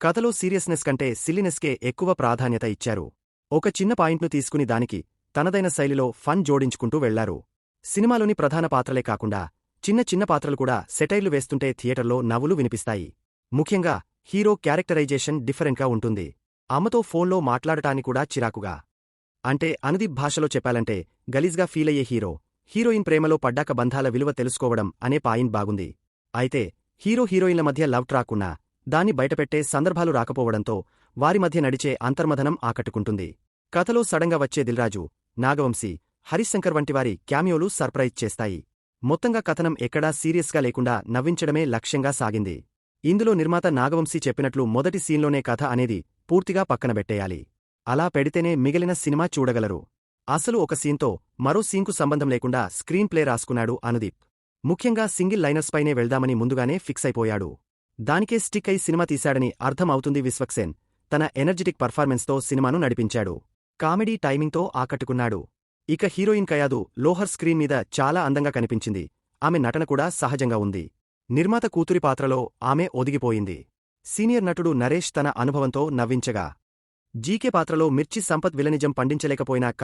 కథలో సీరియస్నెస్ కంటే సిల్లినెస్కే ఎక్కువ ప్రాధాన్యత ఇచ్చారు. ఒక చిన్న పాయింట్ను తీసుకుని దానికి తనదైన శైలిలో ఫన్ జోడించుకుంటూ వెళ్లారు. సినిమాలోని ప్రధాన పాత్రలే కాకుండా చిన్న చిన్న పాత్రలు కూడా సెటైర్లు వేస్తుంటే థియేటర్లో నవ్వులు వినిపిస్తాయి. ముఖ్యంగా హీరో క్యారెక్టరైజేషన్ డిఫరెంట్గా ఉంటుంది. అమ్మతో ఫోన్లో మాట్లాడటాన్ని కూడా చిరాకుగా, అంటే అనుదీప్ భాషలో చెప్పాలంటే గలీజ్గా ఫీలయ్యే హీరో, హీరోయిన్ ప్రేమలో పడ్డాక బంధాల విలువ తెలుసుకోవడం అనే పాయింట్ బాగుంది. అయితే హీరో హీరోయిన్ల మధ్య లవ్ ట్రాక్కున్నా దాన్ని బయటపెట్టే సందర్భాలు రాకపోవడంతో వారి మధ్య నడిచే అంతర్మథనం ఆకట్టుకుంటుంది. కథలో సడంగా వచ్చే దిల్రాజు, నాగవంశీ, హరిశంకర్ వంటివారి క్యామియోలు సర్ప్రైజ్ చేస్తాయి. మొత్తంగా కథనం ఎక్కడా సీరియస్గా లేకుండా నవ్వించడమే లక్ష్యంగా సాగింది. ఇందులో నిర్మాత నాగవంశీ చెప్పినట్లు మొదటి సీన్లోనే కథ అనేది పూర్తిగా పక్కనబెట్టేయాలి. అలా పెడితేనే మిగిలిన సినిమా చూడగలరు. అసలు ఒక సీన్తో మరో సీన్కు సంబంధం లేకుండా స్క్రీన్ ప్లే రాసుకున్నాడు అనుదీప్. ముఖ్యంగా సింగిల్ లైనర్స్పైనే వెళ్దామని ముందుగానే ఫిక్స్ అయిపోయాడు. దానికే స్టిక్ అయి సినిమా తీశాడని అర్థం అవుతుంది. విశ్వక్సేన్ తన ఎనర్జెటిక్ పర్ఫార్మెన్స్తో సినిమాను నడిపించాడు. కామెడీ టైమింగ్తో ఆకట్టుకున్నాడు. ఇక హీరోయిన్ కయాదు లోహర్ స్క్రీన్ మీద చాలా అందంగా కనిపించింది. ఆమె నటన కూడా సహజంగా ఉంది. నిర్మాత కూతురి పాత్రలో ఆమె ఒదిగిపోయింది. సీనియర్ నటుడు నరేష్ తన అనుభవంతో నవ్వించగా, జీకే పాత్రలో మిర్చి సంపత్ విలనిజం పండించలేకపోయినా